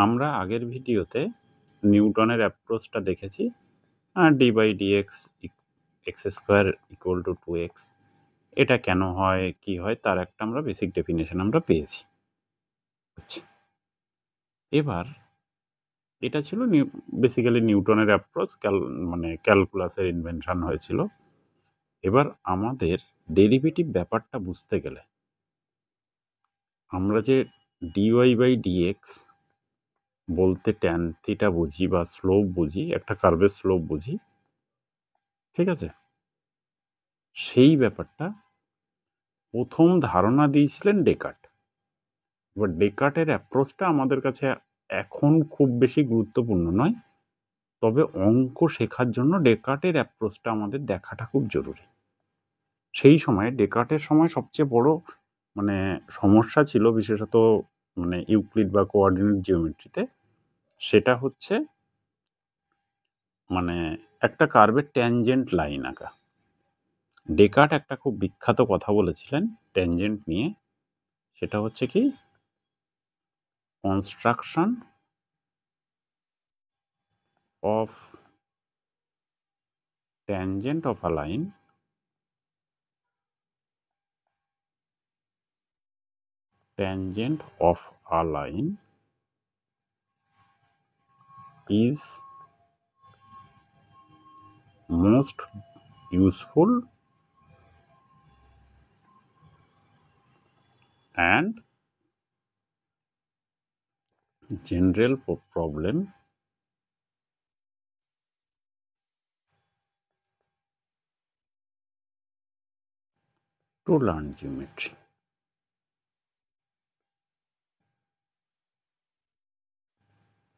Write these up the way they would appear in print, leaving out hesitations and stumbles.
আমরা আগের ভিডিওতে নিউটনের অ্যাপ্রোচটা দেখেছি, d/dx x² = 2x। এটা কেন হয়, কি হয়, তার একটা আমরা বেসিক ডেফিনেশন আমরা পেয়েছি। আচ্ছা, এবার এটা ছিল বেসিক্যালি নিউটনের অ্যাপ্রোচ, মানে ক্যালকুলাসের ইনভেনশন হয়েছিল। এবার আমাদের ডেরিভেটিভ ব্যাপারটা বুঝতে গেলে আমরা যে dy/dx বলতে ট্যান থিটা বুঝি বা স্লোপ বুঝি, একটা কার্ভের স্লোপ বুঝি, ঠিক আছে? সেই ব্যাপারটা প্রথম ধারণা দিয়েছিলেন ডেকার্ট। এবার ডেকার্টের অ্যাপ্রোচটা আমাদের কাছে এখন খুব বেশি গুরুত্বপূর্ণ নয়, তবে অঙ্ক শেখার জন্য ডেকার্টের অ্যাপ্রোচটা আমাদের দেখাটা খুব জরুরি। সেই সময় ডেকার্টের সময় সবচেয়ে বড় মানে সমস্যা ছিল বিশেষত মানে ইউক্লিড বা কোঅর্ডিনেট জিওমেট্রিতে, সেটা হচ্ছে মানে একটা কার্ভের ট্যানজেন্ট লাইন আঁকা। ডেকার্ট একটা খুব বিখ্যাত কথা বলেছিলেন ট্যানজেন্ট নিয়ে, সেটা হচ্ছে কি, construction of tangent of a line is most useful and general problem to learn geometry.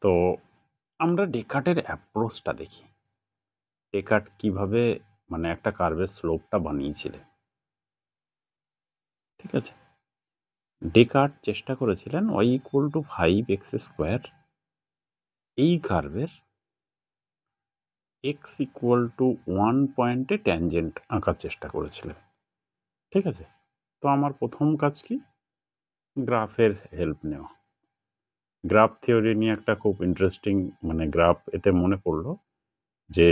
তো আমরা ডেকার্টের অ্যাপ্রোচটা দেখি, ডেকার্ট কিভাবে মানে একটা কার্ভের স্লোপটা বানিয়েছিলেন। ঠিক আছে, ডেকার্ট চেষ্টা করেছিলেন y=5x², এই কার্ভের x=1 পয়েন্টে ট্যানজেন্ট আঁকার চেষ্টা করেছিলেন। ঠিক আছে, তো আমার প্রথম কাজ কি, গ্রাফের হেল্প নেওয়া। গ্রাফ থিওরি নিয়ে একটা খুব ইন্টারেস্টিং মানে গ্রাফ এতে মনে পড়লো যে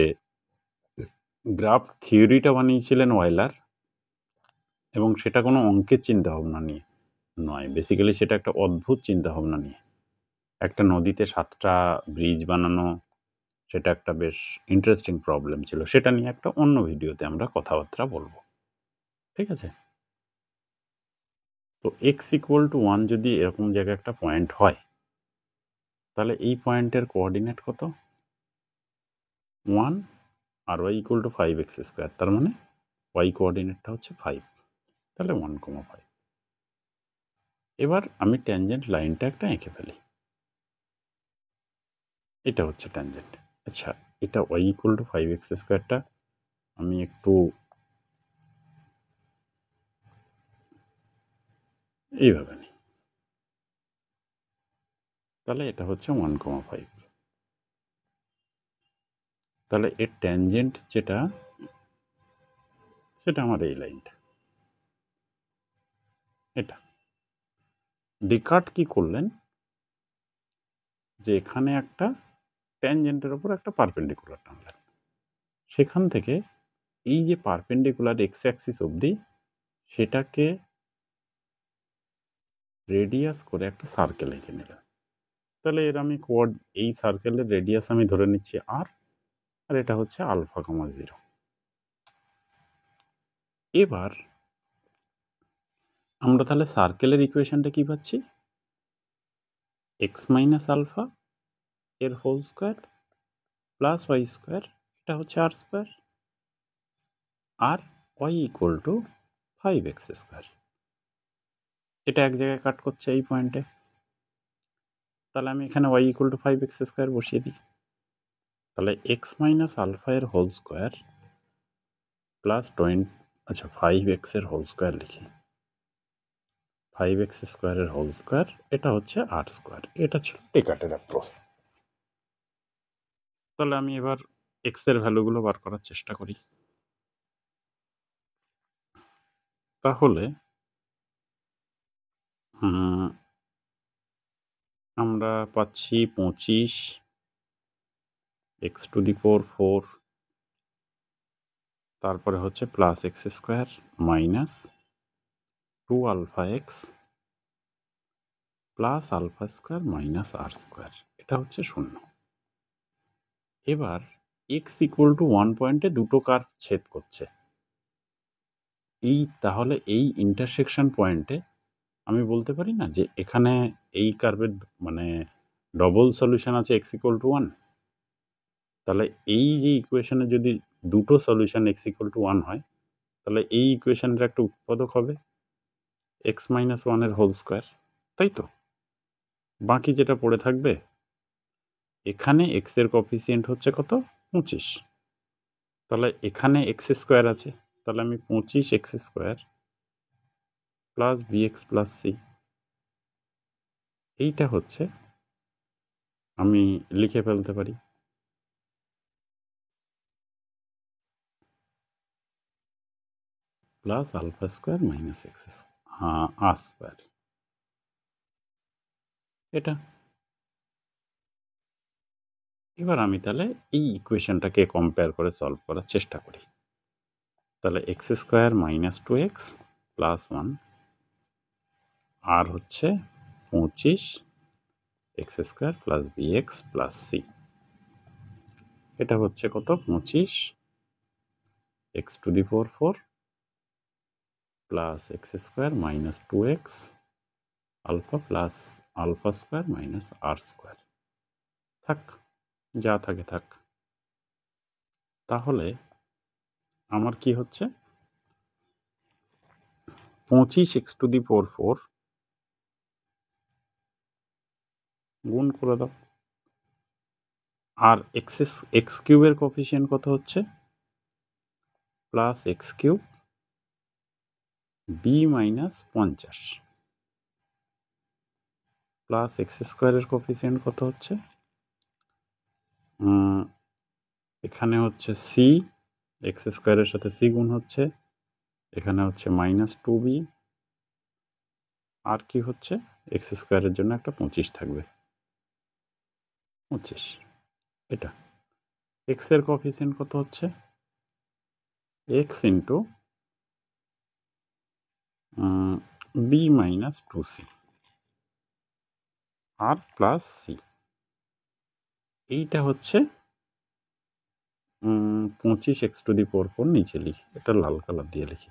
গ্রাফ থিওরিটা বানিয়েছিলেন ওয়েলার, এবং সেটা কোনো অঙ্কের চিন্তাভাবনা নিয়ে নয়, বেসিক্যালি সেটা একটা অদ্ভুত চিন্তাভাবনা নিয়ে। একটা নদীতে 7টা ব্রিজ বানানো, সেটা একটা বেশ ইন্টারেস্টিং প্রবলেম ছিল, সেটা নিয়ে একটা অন্য ভিডিওতে আমরা কথাবার্তা বলবো। ঠিক আছে, তো x=1 যদি এরকম জায়গায় একটা পয়েন্ট হয়, তাহলে এই পয়েন্টের কোঅর্ডিনেট কত, 1, আর y=5x², তার মানে y কোঅর্ডিনেটটা হচ্ছে 5, তাহলে 1,5। এবার আমি ট্যানজেন্ট লাইনটা একটা এঁকে ফেলি, এটা হচ্ছে ট্যানজেন্ট। আচ্ছা, এটা y=5x²টা আমি একটু এইভাবে নিই, তাহলে এটা হচ্ছে 1,5। তাহলে এর ট্যানজেন্ট যেটা, সেটা আমার এই লাইনটা, এটা। ডেকার্ট কি করলেন, যে এখানে একটা ট্যানজেন্টের ওপর একটা পারপেন্ডিকুলার টানলেন, সেখান থেকে এই যে পারপেন্ডিকুলার এক্স অ্যাক্সিস অবধি, সেটাকে রেডিয়াস করে একটা সার্কেল এঁকে নিলেন। তাহলে এর আমি এই সার্কেলের রেডিয়াস আমি ধরে নিচ্ছি আর, আর এটা হচ্ছে α,0। এবার আমরা তাহলে সার্কেলের ইকুয়েশনটা কি পাচ্ছি, x - আলফা এর হোল স্কোয়ার প্লাস y², এটা হচ্ছে r², আর y=5x²। এটা এক জায়গায় কাট করছে এই পয়েন্টে, তাহলে আমি এখানে y=5x² বসিয়ে দিই। তাহলে x - আলফা এর হোল স্কোয়ার প্লাস 5x এর হোল স্কোয়ার লিখি, 5x² এর হোল স্কোয়ার, এটা হচ্ছে r²। এটা ছিল ডেকার্টের অ্যাপ্রোচ। তাহলে আমি এবার x এর ভ্যালুগুলো বার করার চেষ্টা করি। তাহলে আমরা পাচ্ছি 25 এক্স টু দি পাওয়ার 4, তারপরে হচ্ছে plus x square minus 2 alpha x plus alpha square minus r square, এটা হচ্ছে 0। এবার এক্স ইকুয়াল টু 1 পয়েন্টে দুটো কার্ভ ছেদ করছে, তাহলে এই ইন্টারসেকশন পয়েন্টে আমি বলতে পারি না যে এখানে এই কার্ভের মানে ডবল সলিউশন আছে এক্স ইকুয়াল টু 1। তাহলে এই যে ইকুয়েশনে যদি দুটো সলিউশন এক্স ইকুয়াল টু 1 হয়, তাহলে এই ইকুয়েশনের একটা উৎপাদক হবে এক্স মাইনাস 1 হোল স্কোয়ার, তাই তো? বাকি যেটা পড়ে থাকবে, এখানে এক্স এর কোএফিসিয়েন্ট হচ্ছে কত? 25। তাহলে এখানে এক্স স্কোয়ার আছে, তাহলে আমি 25 x square plus b x plus c, এইটা হচ্ছে আমি লিখে ফেলতে পারি plus alpha square minus x r square, এটা। এবার আমি তাহলে এই ইকুয়েশনটাকে কম্পেয়ার করে সলভ করার চেষ্টা করি। তাহলে x square minus 2x plus 1 আর হচ্ছে 25 x square plus b x plus c, এটা হচ্ছে কত? 25 x to the power 4 plus x square minus 2x alpha plus alpha square minus r square. থাক, যা থাকে থাক। তাহলে আমার কি হচ্ছে? 25 এক্স টু দি পাওয়ার 4 গুণ করে দাও, আর এক্স কিউবের কোএফিসিয়েন্ট কত হচ্ছে? Plus x cube b minus 50 plus x স্কোয়ারের কোএফিসিয়েন্ট কত হচ্ছে? এখানে হচ্ছে সি, এক্স স্কোয়ারের সাথে সি গুণ হচ্ছে, এখানে হচ্ছে মাইনাস 2b, আর কি হচ্ছে? এক্স স্কোয়ারের জন্য একটা 25 থাকবে, 25। এটা এক্স এর কোএফিসিয়েন্ট কত হচ্ছে? X into b minus 2c আর প্লাস সি, এইটা হচ্ছে 25 এক্স টু দি পাওয়ার 4, নিচে লিখি, এটা লাল কালার দিয়ে লিখি,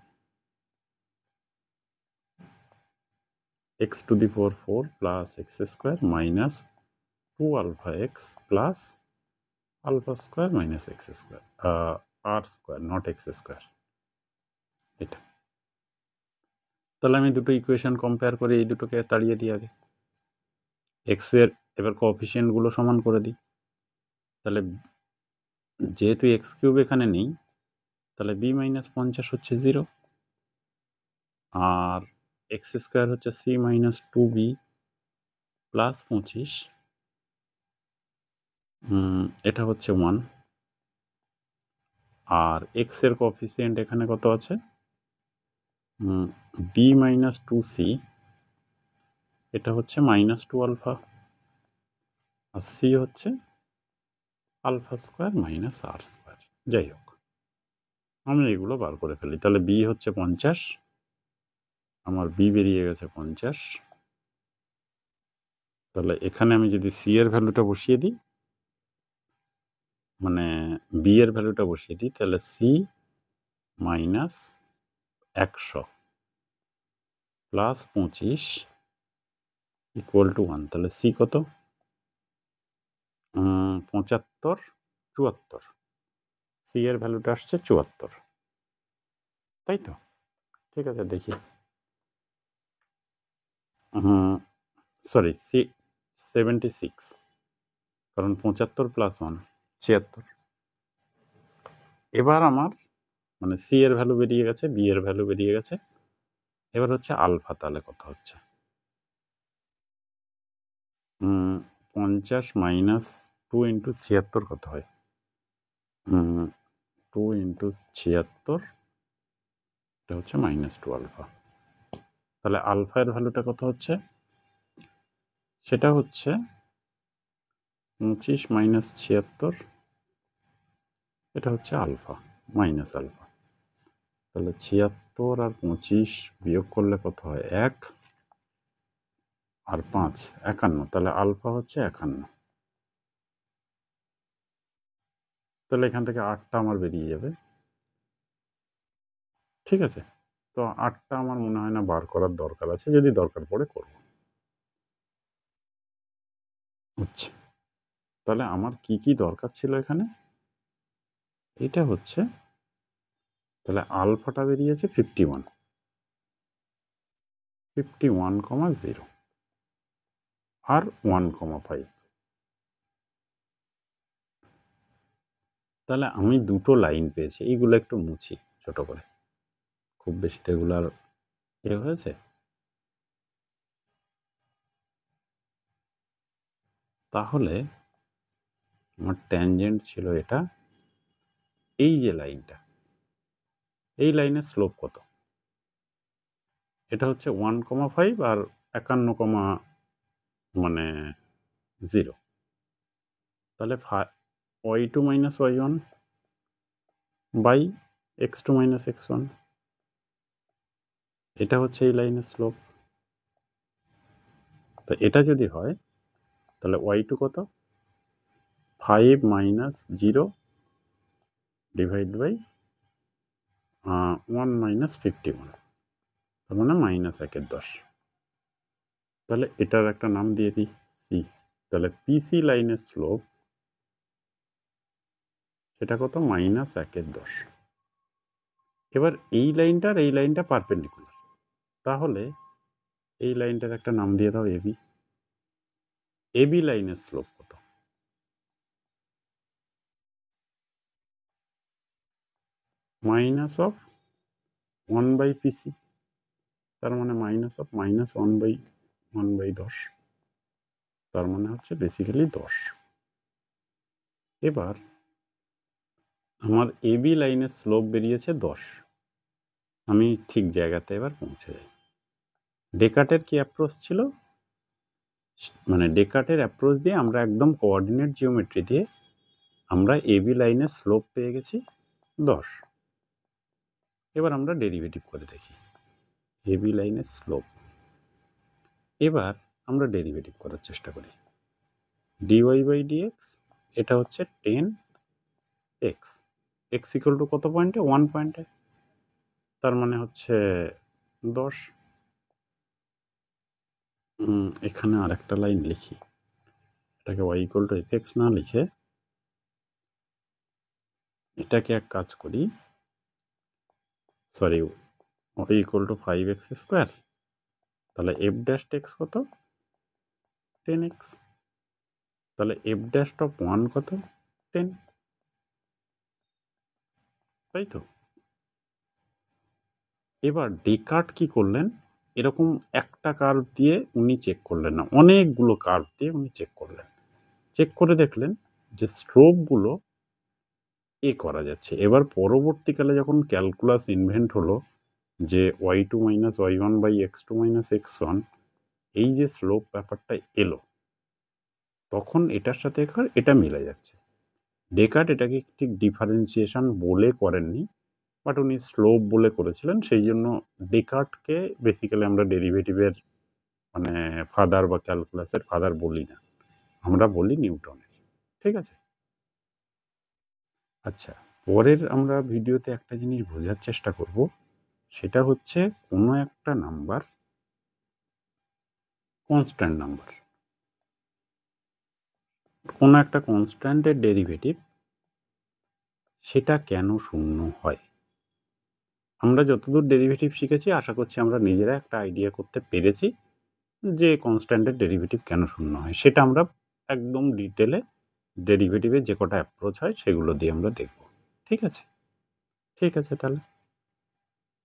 x to the power 4 plus x square minus 2 alpha x plus alpha square minus x square আর স্কোয়ার, নট এক্স স্কোয়ার, এটা। তাহলে আমি দুটো ইকুয়েশন কম্পেয়ার করে এই দুটোকে তাড়িয়ে দিই আগে, এক্স এর এবার কোএফিসিয়েন্টগুলো সমান করে দিই। তাহলে যেহেতু এক্স কিউব এখানে নেই, তাহলে বি মাইনাস 50 হচ্ছে 0, আর এক্স স্কোয়ার হচ্ছে সি মাইনাস 2b প্লাস 25, এটা হচ্ছে 1, আর এক্স এর কোএফিসিয়েন্ট এখানে কত আছে? বি মাইনাস 2c, এটা হচ্ছে মাইনাস 2 আলফা, আর সি হচ্ছে alpha square minus r square. যাই হোক, আমি এগুলো বার করে ফেলি। তাহলে বি হচ্ছে 50, আমার বি বেরিয়ে গেছে 50। তাহলে এখানে আমি যদি সি এর ভ্যালুটা বসিয়ে দিই, মানে বি এর ভ্যালুটা বসিয়ে দিই, তাহলে c minus 100 plus 25 equal to 1। তাহলে সি কত? 75, 74, সি এর ভ্যালুটা আসছে 74, তাই তো? ঠিক আছে, দেখি। সরি, সি 76, কারণ 75 প্লাস 1 76। এবার আমার মানে সি এর ভ্যালু বেরিয়ে গেছে, বি এর ভ্যালু বেরিয়ে গেছে। এবার হচ্ছে আলফা, তাহলে কত হচ্ছে? 50 মাইনাস 2 ইন্টু 76 কত হয়? 2 ইন্টু 76, এটা হচ্ছে মাইনাস 2 আলফা। তাহলে আলফা এর ভ্যালুটা কত হচ্ছে? সেটা হচ্ছে 25 মাইনাস 76, এটা হচ্ছে আলফা মাইনাস আলফা। তাহলে 76 আর 25 বিয়োগ করলে কত হয়? 1 আর 5 51, তাহলে আলফা হচ্ছে 51। তাহলে এখান থেকে 8টা আমার বেরিয়ে যাবে। ঠিক আছে, তো 8টা আমার মনে হয় না বার করার দরকার আছে, যদি দরকার পড়ে করব। আচ্ছা, তাহলে আমার কি কি দরকার ছিল এখানে? এটা হচ্ছে, তাহলে আলফাটা বেরিয়েছে 51,0 আর 1,5। তাহলে আমি দুটো লাইন পেয়েছি। এইগুলো একটু মুছি ছোট করে, খুব বেশি তো এগুলো আর হয়েছে। তাহলে আমার ট্যানজেন্ট ছিল এটা, এই যে লাইনটা, এই লাইনের স্লোপ কত? এটা হচ্ছে 1,5 আর 51,0। তাহলে y2 minus y1 by x2 minus x1, এটা হচ্ছে এই লাইনের স্লোপ। তো এটা যদি হয় তাহলে y2 কত? 5 মাইনাস 0 ডিভাইড বাই 1 মাইনাস 51, তার মানে -1/10। তাহলে এটার একটা নাম দিয়ে দিই সি। তাহলে পিসি লাইনের স্লোপ সেটা কত? -1/10। এবার এই লাইনটা আর এই লাইনটা পারপেন্ডিকুলার, তাহলে এই লাইনটার একটা নাম দিয়ে দাও এবি। এবি লাইনের স্লোপ কত? -1/PC, তার মানে -1/(-1/10), তার মানে হচ্ছে বেসিক্যালি 10। এবার আমার এবি লাইনের স্লোপ বেরিয়েছে 10। আমি ঠিক জায়গাতে এবার পৌঁছে যাই। ডেকার্টের কি অ্যাপ্রোচ ছিল? মানে ডেকার্টের অ্যাপ্রোচ দিয়ে আমরা একদম কোঅর্ডিনেট জিওমেট্রি দিয়ে আমরা এবি লাইনের স্লোপ পেয়ে গেছি 10। এবার আমরা ডেরিভেটিভ করে দেখি এবি লাইনের স্লোপ। এবার আমরা ডেরিভেটিভ করার চেষ্টা করি। dy/dx, এটা হচ্ছে 10x, x ইকুয়াল টু কত পয়েন্টে? 1 পয়েন্টে, তার মানে হচ্ছে 10। এখানে আর একটা লাইন লিখি, এটাকে y ইকুয়াল টু fx না লিখে এটাকে এক কাজ করি, sorry, y equal to 5x square. তাহলে f ড্যাশ x কত? 10x। তাহলে f ড্যাশ অফ 1 কত? 10, তাই তো? এবার ডেকার্ট কি করলেন? এরকম একটা কার্ভ দিয়ে উনি চেক করলেন না, অনেকগুলো কার্ভ দিয়ে উনি চেক করলেন। চেক করে দেখলেন যে স্ট্রোকগুলো করা যাচ্ছে। এবার পরবর্তীকালে যখন ক্যালকুলাস ইনভেন্ট হলো, যে y2 minus y1 by x2 minus x1, এই যে স্লোপ ব্যাপারটা এলো, তখন এটার সাথে এটা মিলে যাচ্ছে। ডেকার্ট এটাকে ঠিক ডিফারেন্সিয়েশন বলে করেননি, বাট উনি স্লোপ বলে করেছিলেন। সেই জন্য ডেকার্টকে বেসিক্যালি আমরা ডেরিভেটিভের মানে ফাদার বা ক্যালকুলাসের ফাদার বলি না, আমরা বলি নিউটনের। ঠিক আছে? আচ্ছা, পরের আমরা ভিডিওতে একটা জিনিস বোঝার চেষ্টা করব, সেটা হচ্ছে কোনো একটা নাম্বার, কনস্ট্যান্ট নাম্বার, কোনো একটা কনস্ট্যান্টের ডেরিভেটিভ সেটা কেন শূন্য হয়। আমরা যতদূর ডেরিভেটিভ শিখেছি আশা করছি আমরা নিজেরা একটা আইডিয়া করতে পেরেছি যে কনস্ট্যান্টের ডেরিভেটিভ কেন শূন্য হয়। সেটা আমরা একদম ডিটেলে ডেরিভেটিভের যে কটা অ্যাপ্রোচ হয় সেগুলো দিয়ে আমরা দেখব। ঠিক আছে? ঠিক আছে তাহলে।